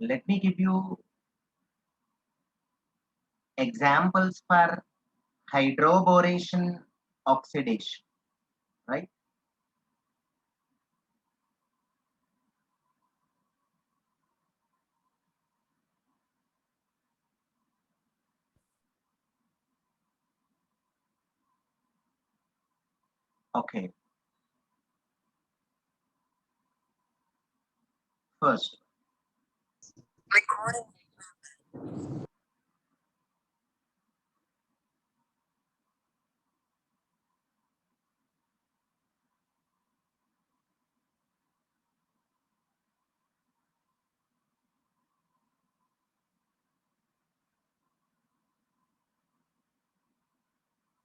Let me give you examples for hydroboration oxidation, right? Okay, first,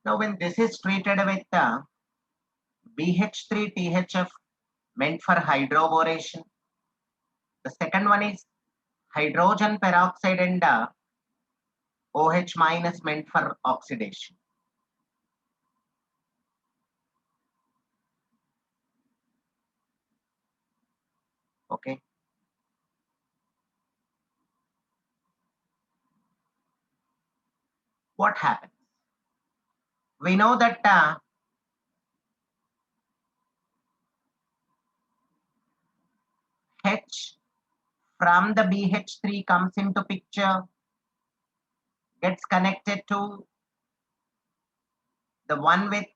now when this is treated with BH3 THF meant for hydroboration, the second one is hydrogen peroxide and OH minus meant for oxidation. Okay. What happens? We know that H from the BH3 comes into picture, gets connected to the one with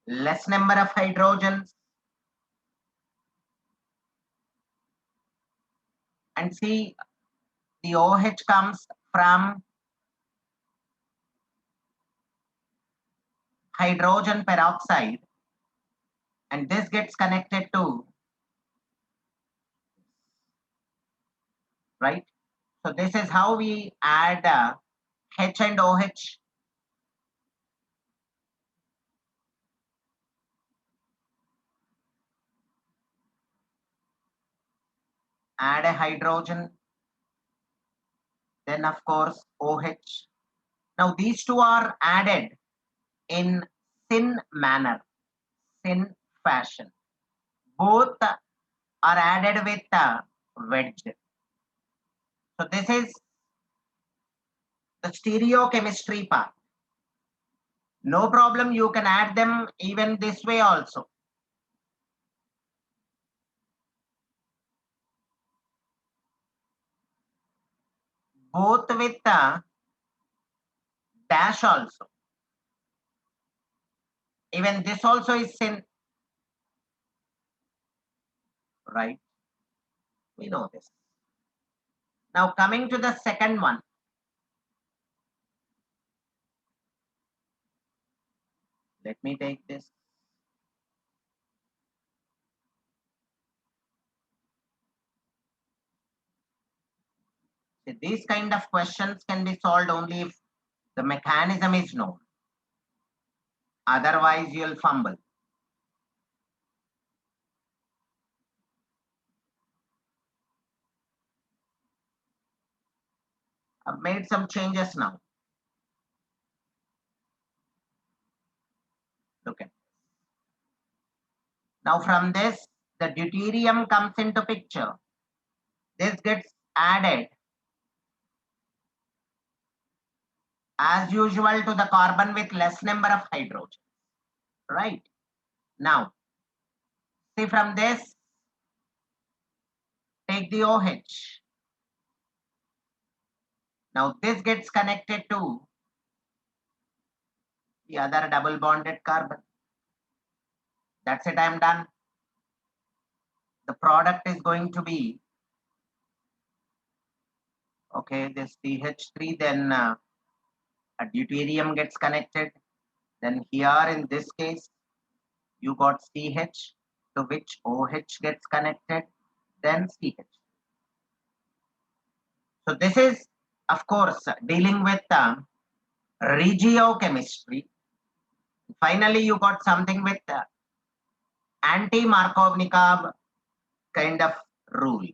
less number of hydrogens, and see the OH comes from hydrogen peroxide, and this gets connected to, right? So this is how we add H and OH. Add a hydrogen, then of course OH. Now these two are added in syn manner, syn fashion. Both are added with wedge. So this is the stereochemistry part. No problem, you can add them even this way also. Both with dash also. Even this also is syn, right? We know this. Now coming to the second one. Let me take this. See, these kind of questions can be solved only if the mechanism is known. Otherwise, you'll fumble. I've made some changes now. Look at this. Now from this, the deuterium comes into picture. This gets added as usual to the carbon with less number of hydrogens, right? Now, see from this, take the OH. Now this gets connected to the other double bonded carbon. That's it, I'm done. The product is going to be, okay, this CH3, then a deuterium gets connected. Then here in this case, you got CH, to which OH gets connected, then CH. So this is, of course, dealing with regiochemistry. Finally, you got something with anti-Markovnikov kind of rule.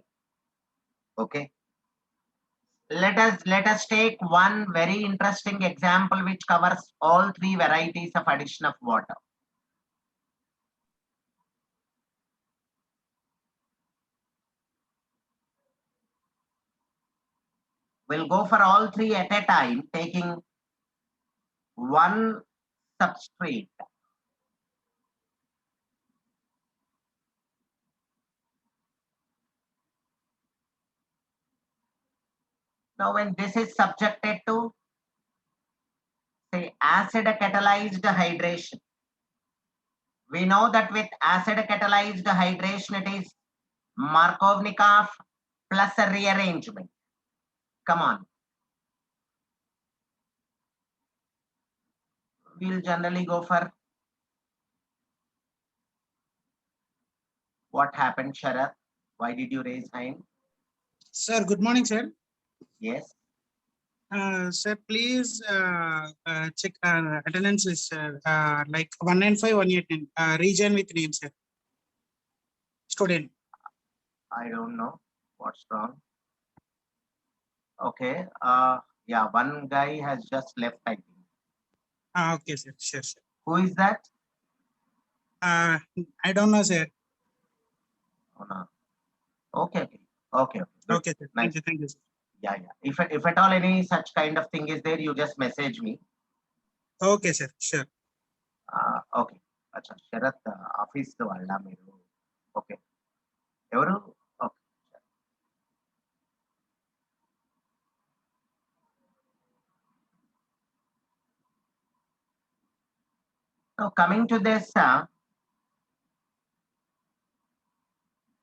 Okay. Let us take one very interesting example which covers all three varieties of addition of water. We'll go for all three at a time, taking one substrate. Now, when this is subjected to, say, acid catalyzed hydration, we know that with acid catalyzed hydration, it is Markovnikov plus a rearrangement. Come on. We'll generally go for what happened, Sharath? Why did you raise hand? Sir, good morning, sir. Yes. Sir, please check attendance list, sir. Like 195, 189. Region with name, sir. Student. I don't know what's wrong. Okay. Yeah, one guy has just left, I think. Okay, sir. Sure, sir. Who is that? I don't know, sir. Oh, no. Okay. Okay. Good. Okay, sir. Nice. Thank you, sir. Yeah. If at all any such kind of thing is there, you just message me. Okay, sir. Sure. Okay. Acha, Sharath office వాళ్ళ మీరు. Okay. ఎవరు? Okay. Now coming to this,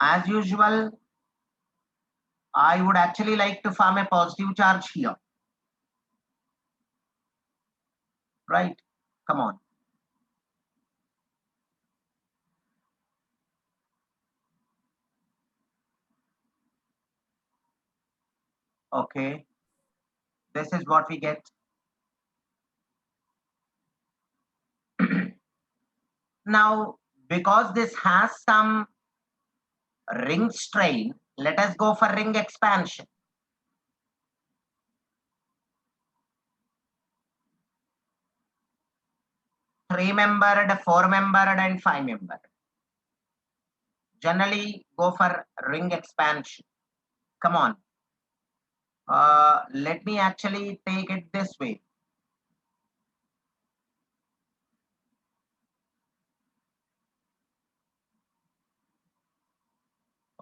as usual, I would actually like to form a positive charge here. Right? Come on. Okay. This is what we get. Now, because this has some ring strain, let us go for ring expansion. Three-membered, four-membered, and five-membered. Generally, go for ring expansion. Come on. Let me actually take it this way.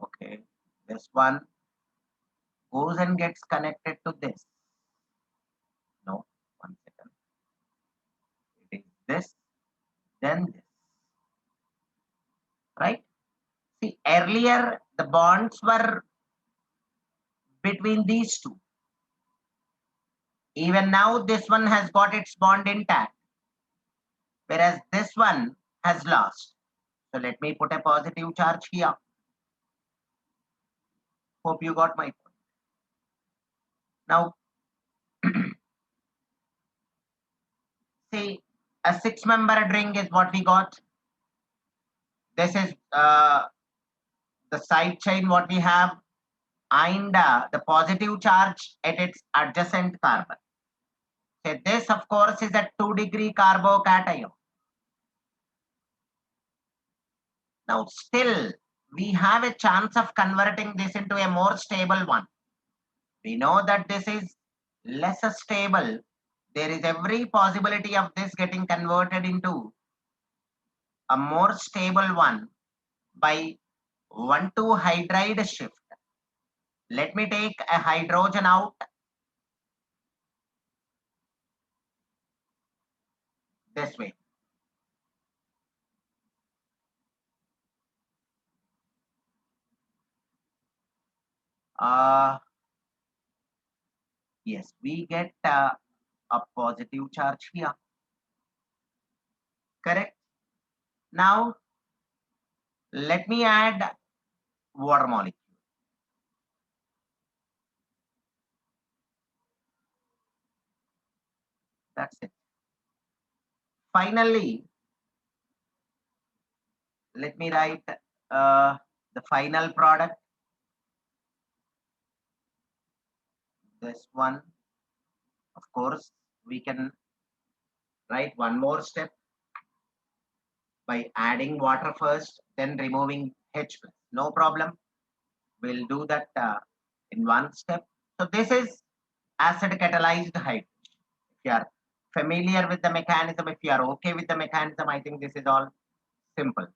Okay, this one goes and gets connected to this. No, 1 second. It is this, then this. Right? See, earlier the bonds were between these two. Even now, this one has got its bond intact, whereas this one has lost. So let me put a positive charge here. Hope you got my point. Now, see, a six-membered ring is what we got. This is the side chain what we have, and the positive charge at its adjacent carbon. So this, of course, is a 2-degree carbocation. Now, still, we have a chance of converting this into a more stable one. We know that this is less stable. There is every possibility of this getting converted into a more stable one by 1,2 hydride shift. Let me take a hydrogen out. This way. Yes, we get a positive charge here. Correct? Now, let me add water molecule. That's it. Finally, let me write the final product. This one, of course, we can write one more step by adding water first, then removing H plus. No problem. We'll do that in one step. So this is acid catalyzed hydration. If you are familiar with the mechanism, if you are okay with the mechanism, I think this is all simple.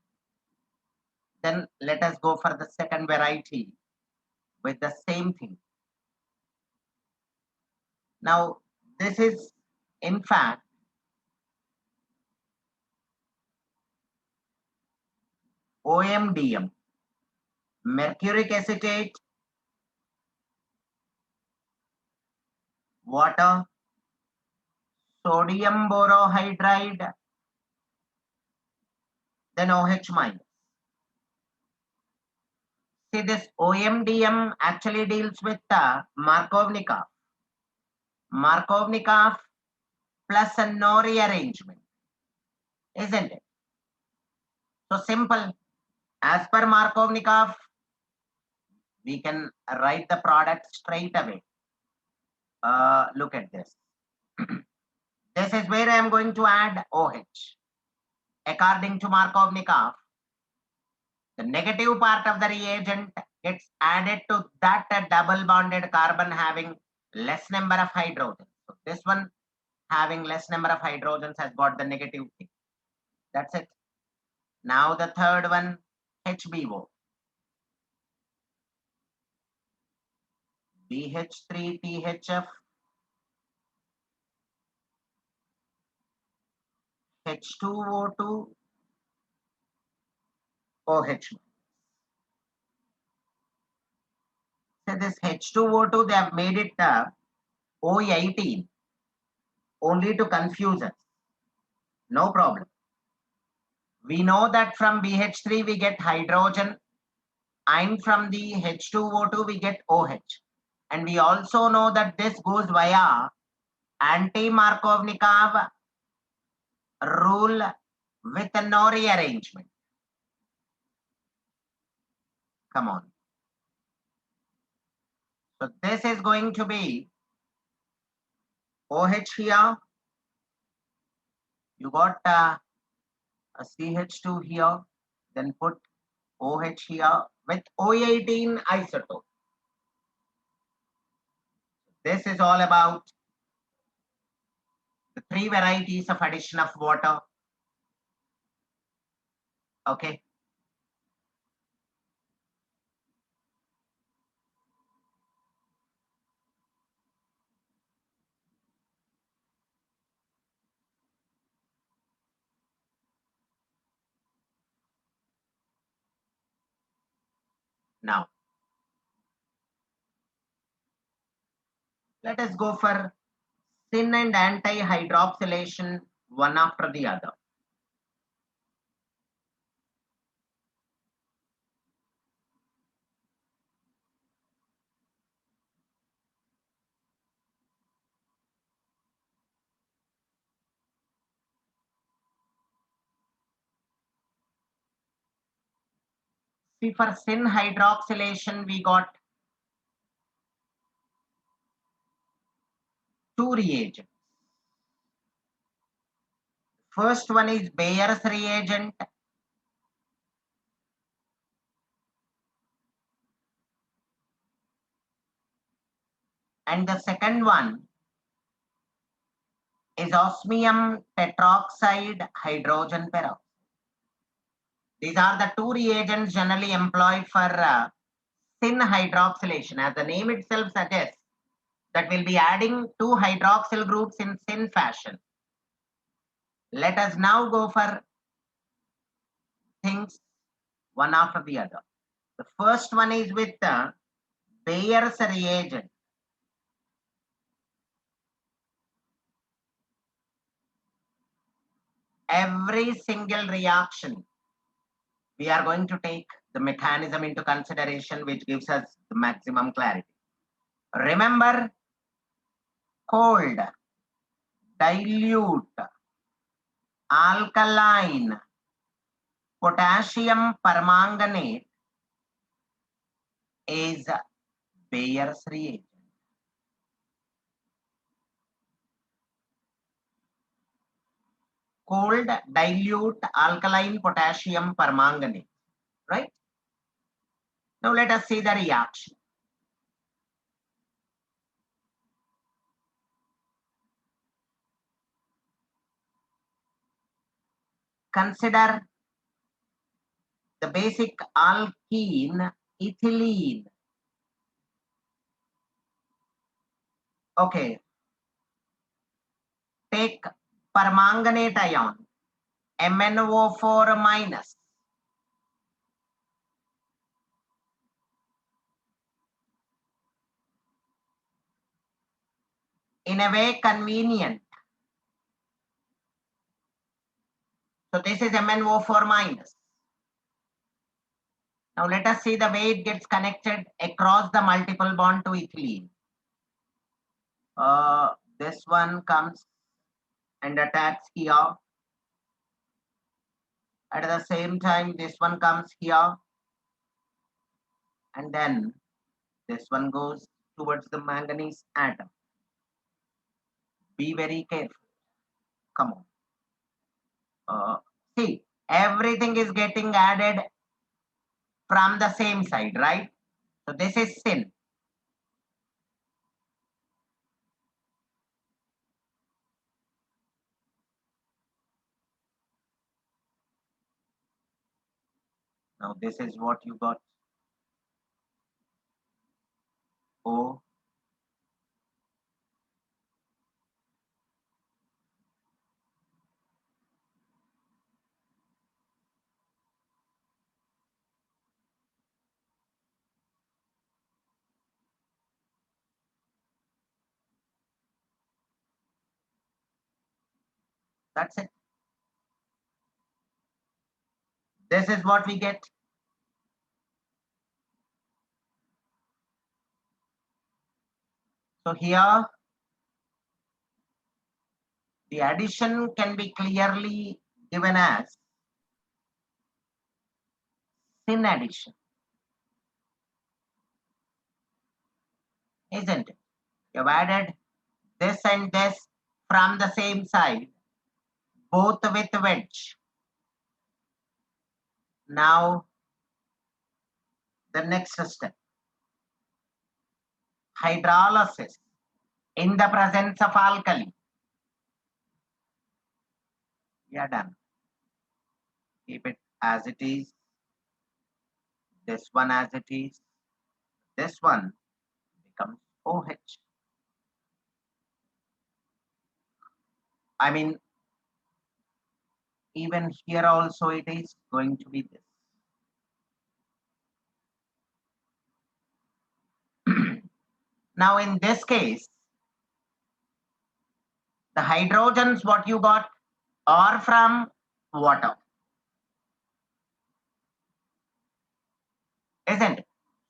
Then let us go for the second variety with the same thing. Now, this is in fact OMDM, mercuric acetate, water, sodium borohydride, then OH minus. See, this OMDM actually deals with Markovnikov. Markovnikov plus a Nori arrangement, isn't it? So simple. As per Markovnikov, we can write the product straight away. Look at this. This is where I am going to add OH. According to Markovnikov, the negative part of the reagent gets added to that double bonded carbon having less number of hydrogens. So this one having less number of hydrogens has got the negative thing. That's it. Now the third one, HBO. BH3THF, H2O2, OH. So this H2O2, they have made it O18 only to confuse us. No problem. We know that from BH3 we get hydrogen, and from the H2O2 we get OH. And we also know that this goes via anti-Markovnikov rule with a Nori arrangement. Come on. So this is going to be OH here. You got a CH2 here. Then put OH here with O18 isotope. This is all about the three varieties of addition of water. Okay. Now, let us go for syn and anti-hydroxylation one after the other. See, for syn hydroxylation, we got two reagents. First one is Bayer's reagent. And the second one is osmium tetroxide hydrogen peroxide. These are the two reagents generally employed for syn hydroxylation. As the name itself suggests, that will be adding two hydroxyl groups in syn fashion. Let us now go for things one after the other. The first one is with the Bayer's reagent. Every single reaction, we are going to take the mechanism into consideration, which gives us the maximum clarity. Remember, cold, dilute, alkaline, potassium permanganate is Bayer's reagent. Cold, dilute, alkaline, potassium permanganate, right? Now let us see the reaction. consider the basic alkene ethylene. Okay, take permanganate ion, MnO4 minus. In a way convenient. So this is MnO4 minus. Now let us see the way it gets connected across the multiple bond to ethylene. This one comes and attacks here. At the same time, this one comes here. And then this one goes towards the manganese atom. Be very careful. Come on. See, everything is getting added from the same side, right? So this is sin. Now this is what you got. O. That's it. This is what we get. So here, the addition can be clearly given as sin addition, isn't it? You've added this and this from the same side, both with wedge. Now, the next step, hydrolysis in the presence of alkali. We are done. Keep it as it is. This one as it is. This one becomes OH. I mean, even here also it is going to be this. Now in this case, the hydrogens what you got are from water, isn't it?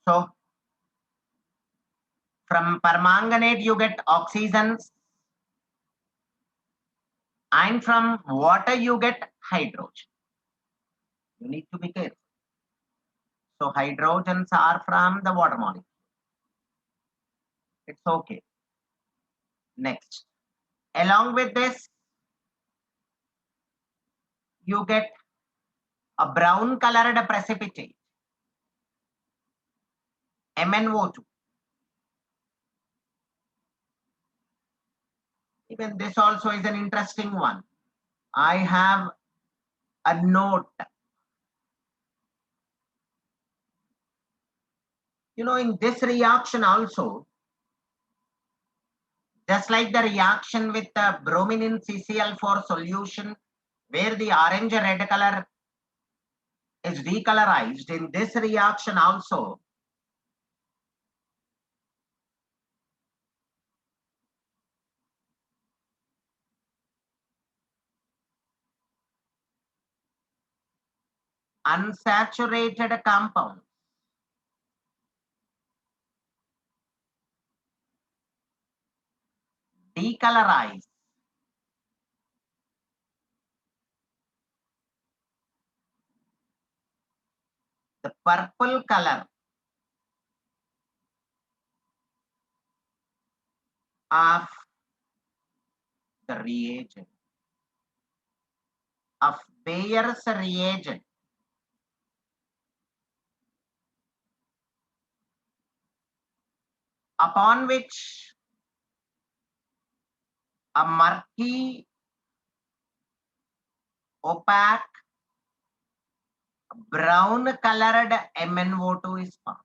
So from permanganate you get oxygens, and from water you get hydrogen. You need to be careful. So hydrogens are from the water molecule. It's okay. Next, along with this, you get a brown colored precipitate, MnO2. Even this also is an interesting one. I have a note. You know, in this reaction also, just like the reaction with the bromine in CCl4 solution, where the orange red color is decolorized, in this reaction also, unsaturated compounds decolorize the purple color of the reagent, of Bayer's reagent. Upon which a murky, opaque brown colored MnO2 is formed.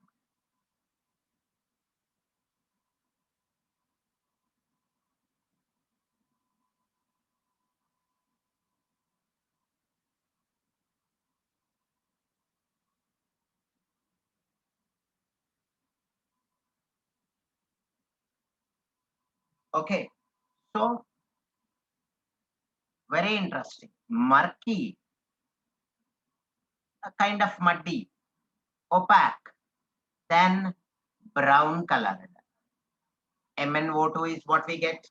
Okay, so very interesting. Murky, a kind of muddy, opaque, then brown colored. MnO2 is what we get.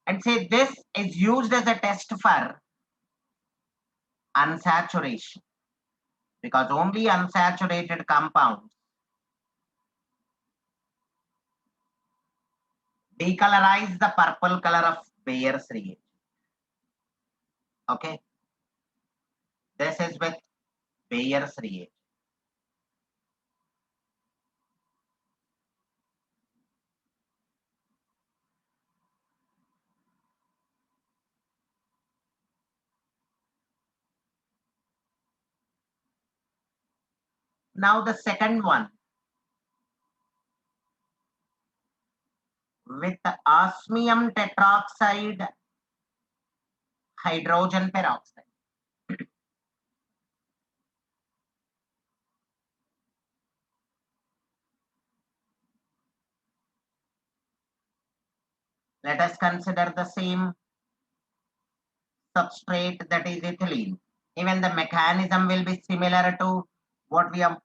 And say this is used as a test for unsaturation, because only unsaturated compounds decolorize the purple color of Bayer's reagent. Okay, this is with Bayer's reagent. Now the second one, with osmium tetroxide hydrogen peroxide. Let us consider the same substrate, that is ethylene. Even the mechanism will be similar to what we have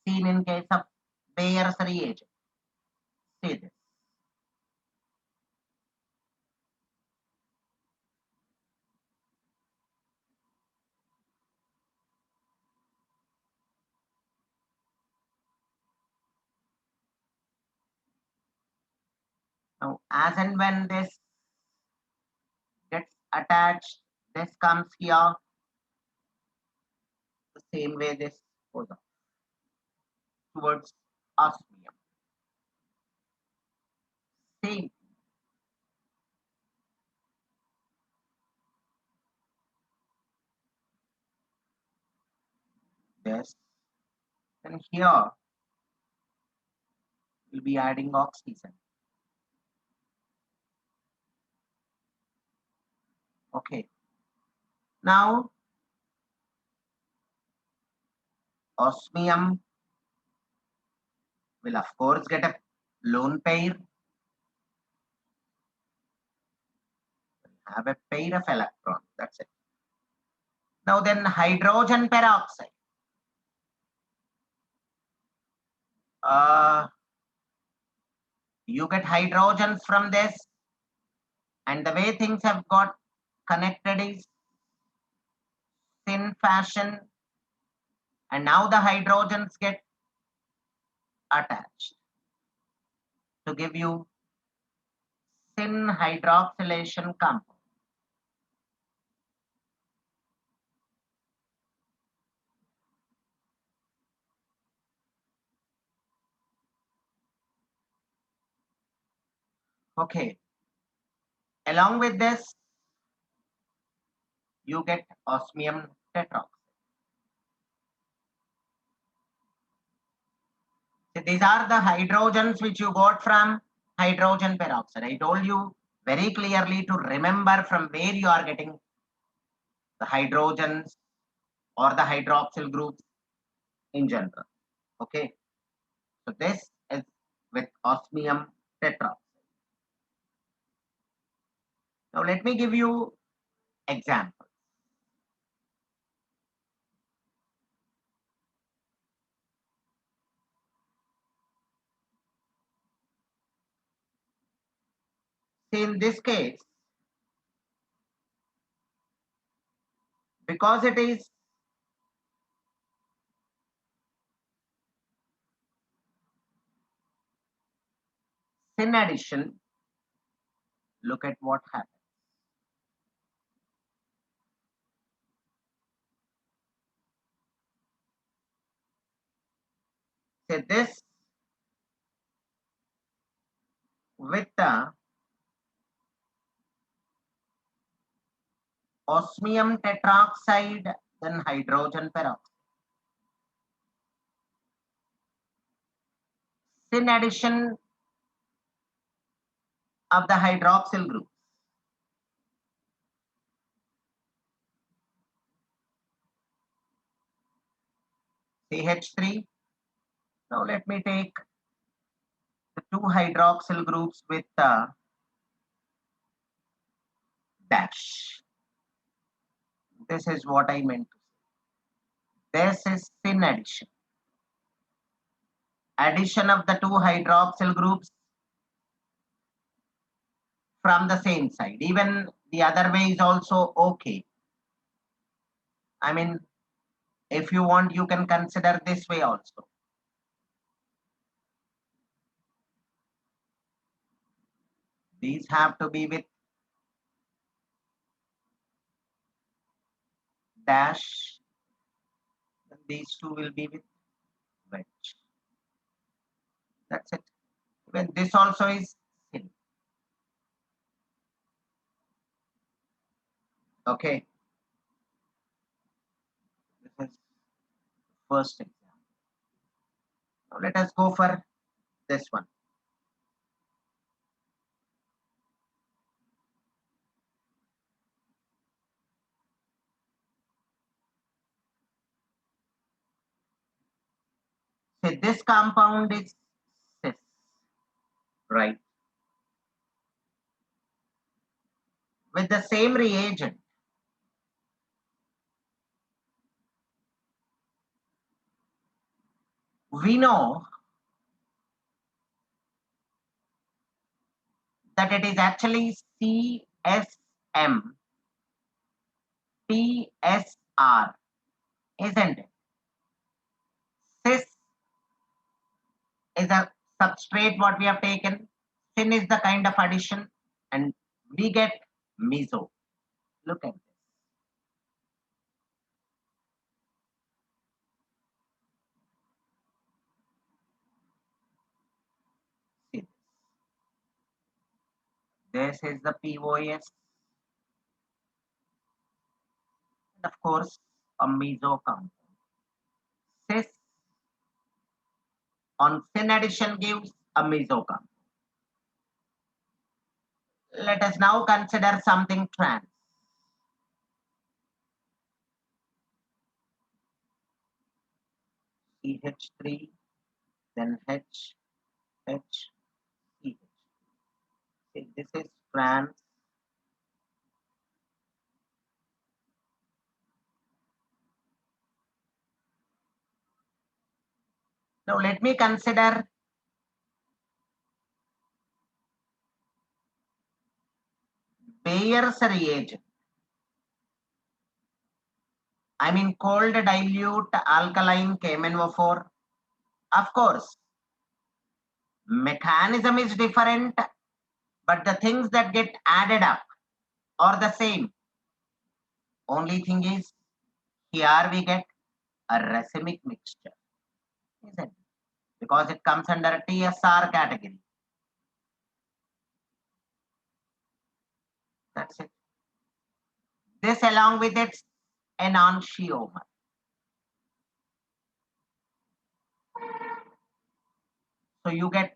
seen in case of Bayer's reagent. See this. Now, as and when this gets attached, this comes here, the same way this goes on towards osmium. Same. This. And here we'll be adding oxygen. Okay. Now, osmium will of course get a lone pair, have a pair of electrons. That's it. Now then hydrogen peroxide. You get hydrogens from this, and the way things have got connected is thin fashion, and now the hydrogens get attached to give you thin hydroxylation compound. Okay. Along with this, you get osmium tetroxide. So these are the hydrogens which you got from hydrogen peroxide. I told you very clearly to remember from where you are getting the hydrogens or the hydroxyl groups in general. Okay. So this is with osmium tetroxide. Now let me give you examples. See, in this case, because it is thin addition, look at what happens. Say this with the osmium tetroxide, then hydrogen peroxide. syn addition of the hydroxyl group. CH3. Now let me take the two hydroxyl groups with dash. This is what I meant to say. This is syn addition. Addition of the two hydroxyl groups from the same side. Even the other way is also okay. I mean, if you want, you can consider this way also. These have to be with dash. These two will be with wedge. That's it. Even this also is syn. Okay. This is first example. Now let us go for this one. Say this compound is cis, right? With the same reagent, we know that it is actually CSM PSR, isn't it? Cis is a substrate what we have taken. Syn is the kind of addition, and we get meso. Look at this. See this. This is the POS, and of course, a meso compound. Cis on syn addition gives a meso compound. Let us now consider something trans. CH3, then H, H, CH. See, this is trans. Now let me consider Bayer's reagent. I mean cold dilute alkaline KMnO4. Of course, mechanism is different, but the things that get added up are the same. Only thing is, here we get a racemic mixture, isn't it? Because it comes under a TSR category. That's it. This along with its enantiomer. So you get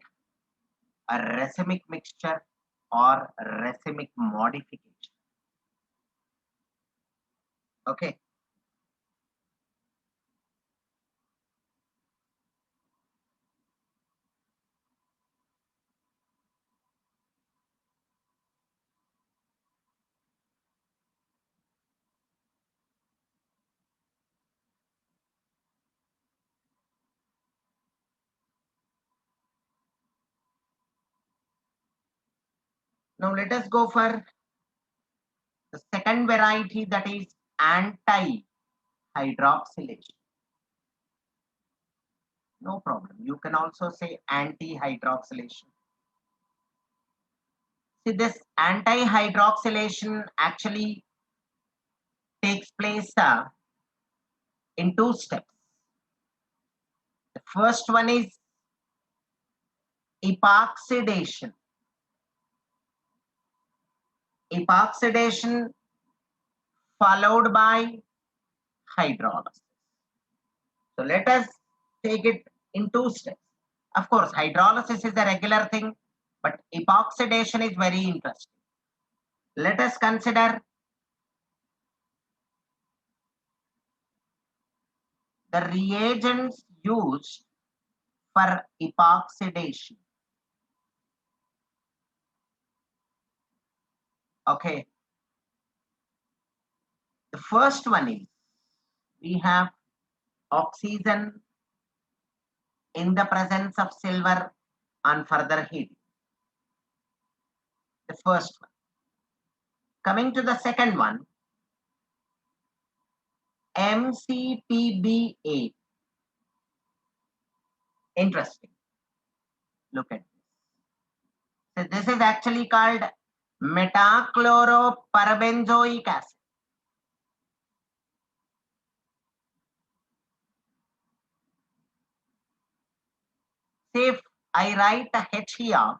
a racemic mixture or racemic modification. Okay. Now let us go for the second variety, that is anti-hydroxylation. No problem. You can also say anti-hydroxylation. See, this anti-hydroxylation actually takes place in two steps. The first one is epoxidation. Epoxidation followed by hydrolysis. So let us take it in two steps. Of course, hydrolysis is a regular thing, but epoxidation is very interesting. Let us consider the reagents used for epoxidation. Okay. The first one is we have oxygen in the presence of silver on further heat. The first one. Coming to the second one, MCPB8. Interesting. Look at this. So this is actually called metachloroperbenzoic acid. See, if I write a H here,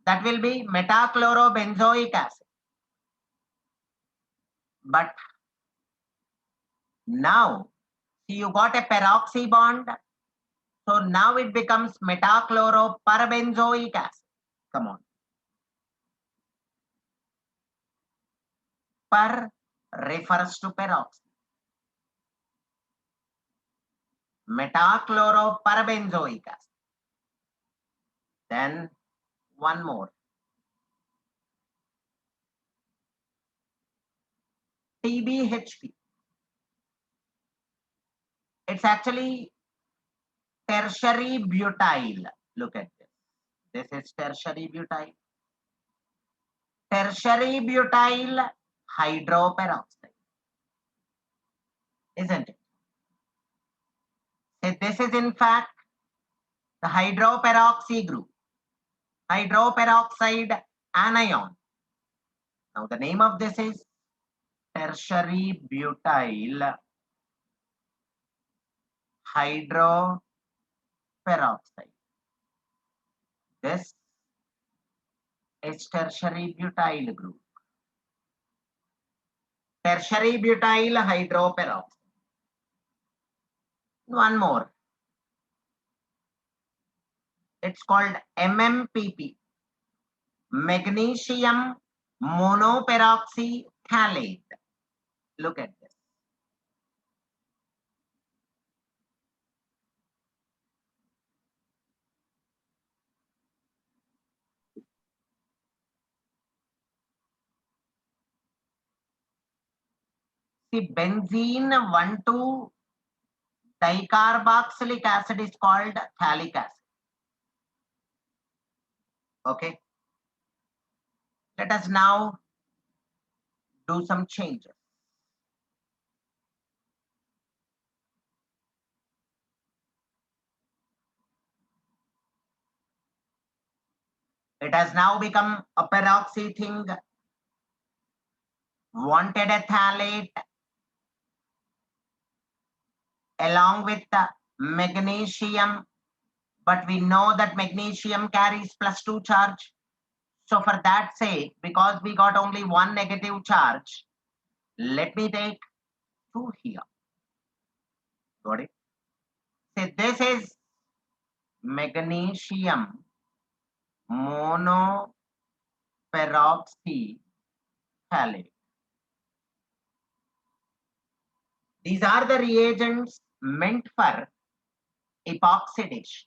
that will be metachlorobenzoic acid. But now, see, you got a peroxy bond. So now it becomes metachloroperbenzoic acid. Come on. Per refers to peroxy. Metachloroperbenzoic acid. Then one more. TBHP. It's actually tertiary butyl. Look at this. This is tertiary butyl. Tertiary butyl hydroperoxide. Isn't it? So this is in fact the hydroperoxy group. Hydroperoxide anion. Now the name of this is tertiary butyl hydroperoxide. This is tertiary butyl group. Tertiary butyl hydroperoxide. One more. It's called MMPP. Magnesium monoperoxy phthalate. Look at this. See, benzene 1,2 dicarboxylic acid is called phthalic acid. Okay. Let us now do some changes. It has now become a peroxy thing. Wanted a phthalate along with the magnesium, but we know that magnesium carries +2 charge. So for that sake, because we got only one negative charge, let me take 2 here. Got it? So this is magnesium monoperoxy phthalate. These are the reagents meant for epoxidation.